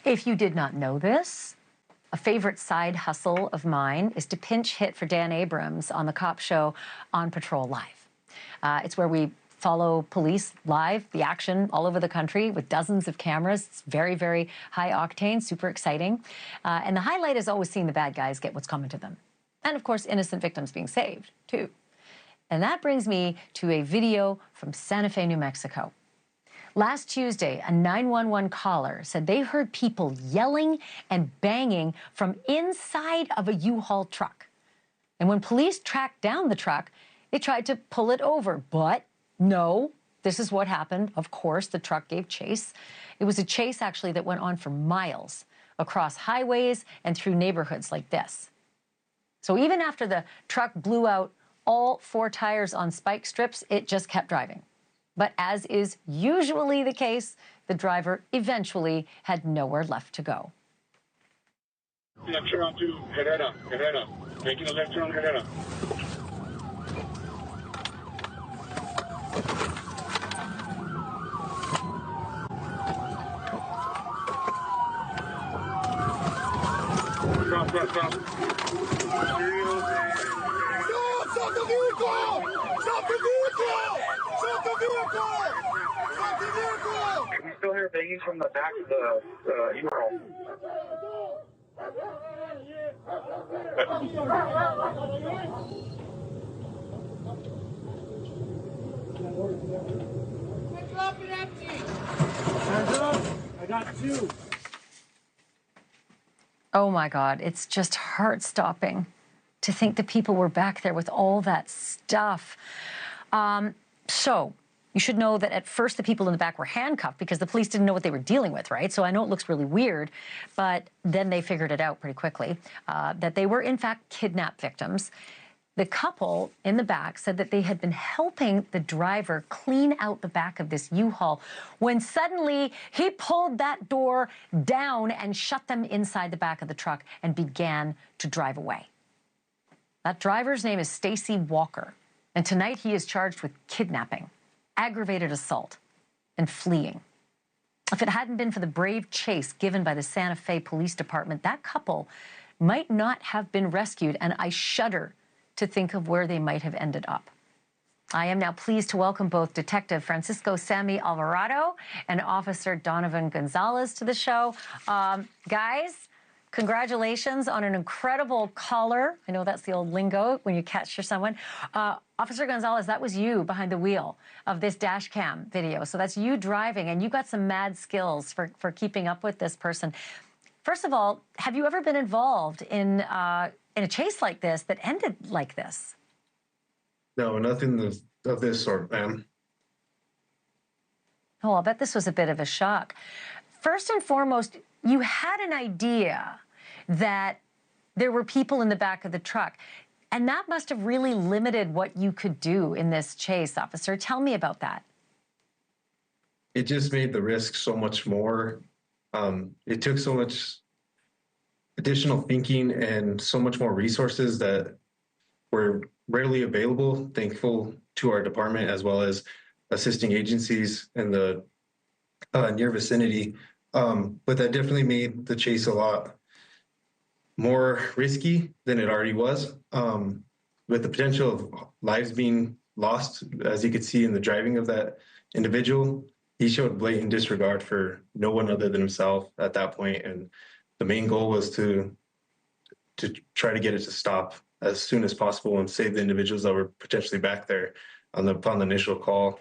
If you did not know this, a favorite side hustle of mine is to pinch hit for Dan Abrams on the cop show On Patrol Live. It's where we follow police live, the action all over the country with dozens of cameras. It's very, very high octane, super exciting. And the highlight is always seeing the bad guys get what's coming to them. And of course, innocent victims being saved, too. And that brings me to a video from Santa Fe, New Mexico. Last Tuesday, a 911 caller said they heard people yelling and banging from inside of a U-Haul truck. And when police tracked down the truck, they tried to pull it over. But no, this is what happened. Of course, the truck gave chase. It was a chase, actually, that went on for miles across highways and through neighborhoods like this. So even after the truck blew out all 4 tires on spike strips, it just kept driving. But as is usually the case, the driver eventually had nowhere left to go. Left turn onto Herrera. Making a left turn on Herrera. Stop. No, stop the vehicle! Stop the vehicle! Stop the vehicle! Stop the vehicle! We still hear banging from the back of the U-Haul. Drop it empty! Hands up! I got 2. Oh my God, it's just heart-stopping to think that people were back there with all that stuff. So you should know that at first the people in the back were handcuffed because the police didn't know what they were dealing with, right? So I know it looks really weird, but then they figured it out pretty quickly, that they were in fact kidnap victims. The couple in the back said that they had been helping the driver clean out the back of this U-Haul when suddenly he pulled that door down and shut them inside the back of the truck and began to drive away. That driver's name is Stacy Walker, and tonight he is charged with kidnapping, aggravated assault, and fleeing. If it hadn't been for the brave chase given by the Santa Fe Police Department, that couple might not have been rescued, and I shudder to think of where they might have ended up. I am now pleased to welcome both Detective Francisco Sammy Alvarado and Officer Donovan Gonzales to the show. Guys, congratulations on an incredible caller. I know that's the old lingo when you catch someone. Officer Gonzales, that was you behind the wheel of this dash cam video. So that's you driving, and you got some mad skills for keeping up with this person. First of all, have you ever been involved in a chase like this that ended like this? No, nothing of this sort, ma'am. Oh, I'll bet this was a bit of a shock. First and foremost, you had an idea that there were people in the back of the truck, and that must have really limited what you could do in this chase, officer. Tell me about that. It just made the risk so much more. It took so much additional thinking and so much more resources that were readily available, thankful to our department, as well as assisting agencies in the near vicinity. But that definitely made the chase a lot more risky than it already was, with the potential of lives being lost. As you could see in the driving of that individual, he showed blatant disregard for no one other than himself at that point, and the main goal was to try to get it to stop as soon as possible and save the individuals that were potentially back there upon the initial call.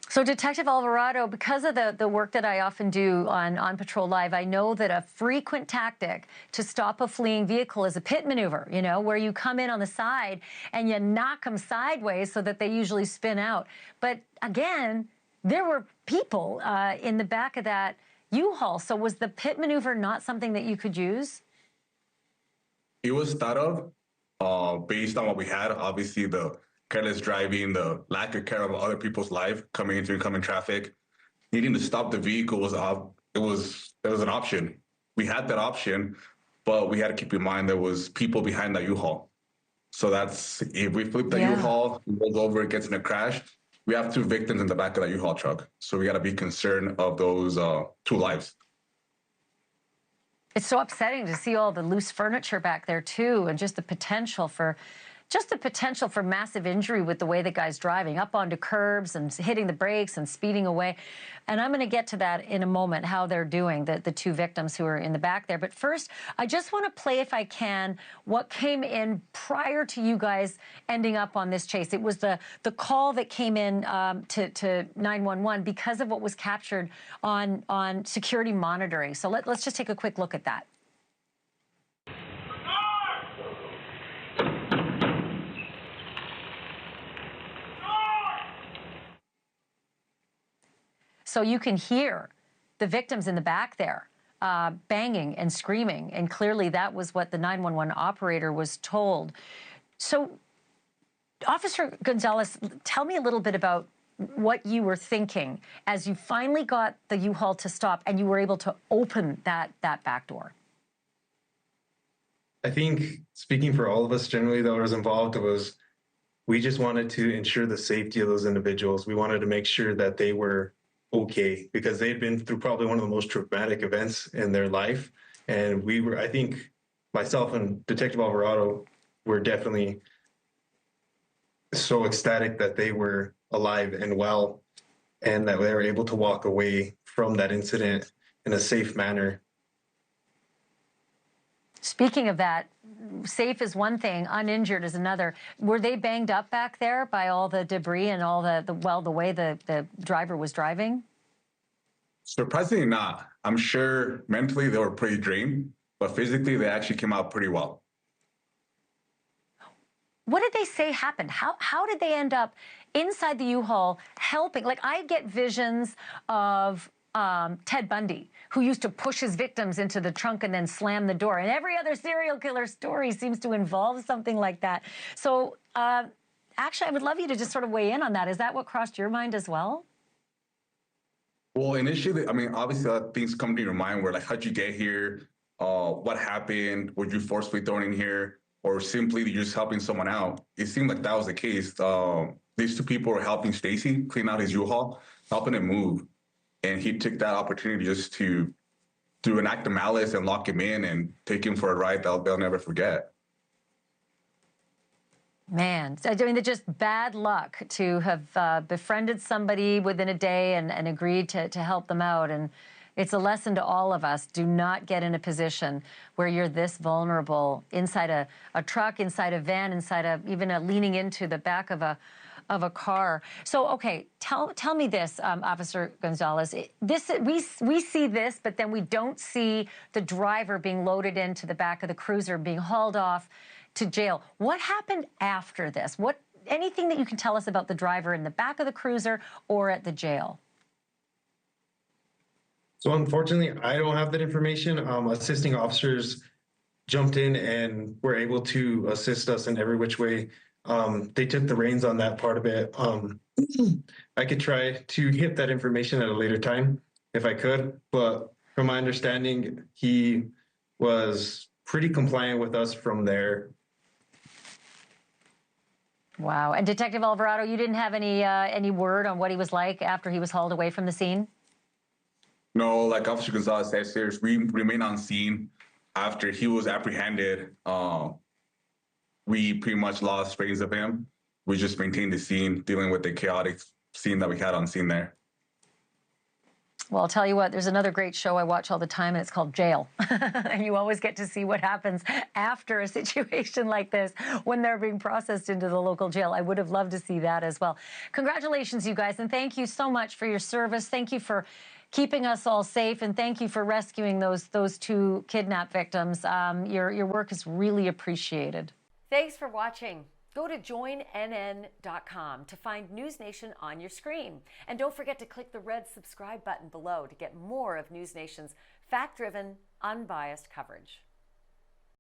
So, Detective Alvarado, because of the work that I often do on Patrol Live, I know that a frequent tactic to stop a fleeing vehicle is a pit maneuver, you know, where you come in on the side and you knock them sideways so that they usually spin out. But again, there were people in the back of that U-Haul. So was the pit maneuver not something that you could use? It was thought of based on what we had. Obviously, the careless driving, the lack of care of other people's life coming into incoming traffic, needing to stop the vehicle was an option. We had that option, but we had to keep in mind there was people behind that U-Haul. So that's, if we flip the U-Haul, it goes over, it gets in a crash, we have 2 victims in the back of that U-Haul truck. So we got to be concerned of those 2 lives. It's so upsetting to see all the loose furniture back there too, and just the potential for massive injury with the way the guy's driving up onto curbs and hitting the brakes and speeding away. And I'm going to get to that in a moment, how they're doing, the two victims who are in the back there. But first, I just want to play, if I can, what came in prior to you guys ending up on this chase. It was the call that came in to 911 because of what was captured on security monitoring. So let's just take a quick look at that. So you can hear the victims in the back there banging and screaming, and clearly that was what the 911 operator was told. So, Officer Gonzales, tell me a little bit about what you were thinking as you finally got the U-Haul to stop and you were able to open that back door. I think, speaking for all of us generally that was involved, we just wanted to ensure the safety of those individuals. We wanted to make sure that they were okay, because they'd been through probably one of the most traumatic events in their life. And I think myself and Detective Alvarado were definitely so ecstatic that they were alive and well, and that they were able to walk away from that incident in a safe manner. Speaking of that, safe is one thing, uninjured is another. Were they banged up back there by all the debris and all the way the driver was driving? Surprisingly not. I'm sure mentally they were pretty drained, but physically they actually came out pretty well. What did they say happened? How did they end up inside the U-Haul helping? Like, I get visions of Ted Bundy, who used to push his victims into the trunk and then slam the door. And every other serial killer story seems to involve something like that. So actually, I would love you to just sort of weigh in on that. Is that what crossed your mind as well? Well, initially, I mean, obviously things come to your mind where, like, how'd you get here? What happened? Were you forcefully thrown in here? Or simply you're just helping someone out? It seemed like that was the case. These two people were helping Stacy clean out his U-Haul, helping him move. And he took that opportunity just to do an act of malice and lock him in and take him for a ride that they'll never forget. Man, I mean, it's just bad luck to have befriended somebody within a day and agreed to help them out. And it's a lesson to all of us. Do not get in a position where you're this vulnerable inside a truck, inside a van, even leaning into the back of a car. So, okay, tell me this, Officer Gonzales. We see this, but then we don't see the driver being loaded into the back of the cruiser, being hauled off to jail. What happened after this? Anything that you can tell us about the driver in the back of the cruiser or at the jail? So unfortunately, I don't have that information. Assisting officers jumped in and were able to assist us in every which way. They took the reins on that part of it. I could try to get that information at a later time if I could, but from my understanding, he was pretty compliant with us from there. Wow. And Detective Alvarado, you didn't have any word on what he was like after he was hauled away from the scene? No, like Officer Gonzales said, we remained on scene after he was apprehended. We pretty much lost trace of him. We just maintained the scene, dealing with the chaotic scene that we had on scene there. Well, I'll tell you what, there's another great show I watch all the time, and it's called Jail. And you always get to see what happens after a situation like this when they're being processed into the local jail. I would have loved to see that as well. Congratulations, you guys, and thank you so much for your service. Thank you for keeping us all safe, and thank you for rescuing those two kidnap victims. Your work is really appreciated. Thanks for watching. Go to joinnn.com to find NewsNation on your screen. And don't forget to click the red subscribe button below to get more of NewsNation's fact-driven, unbiased coverage.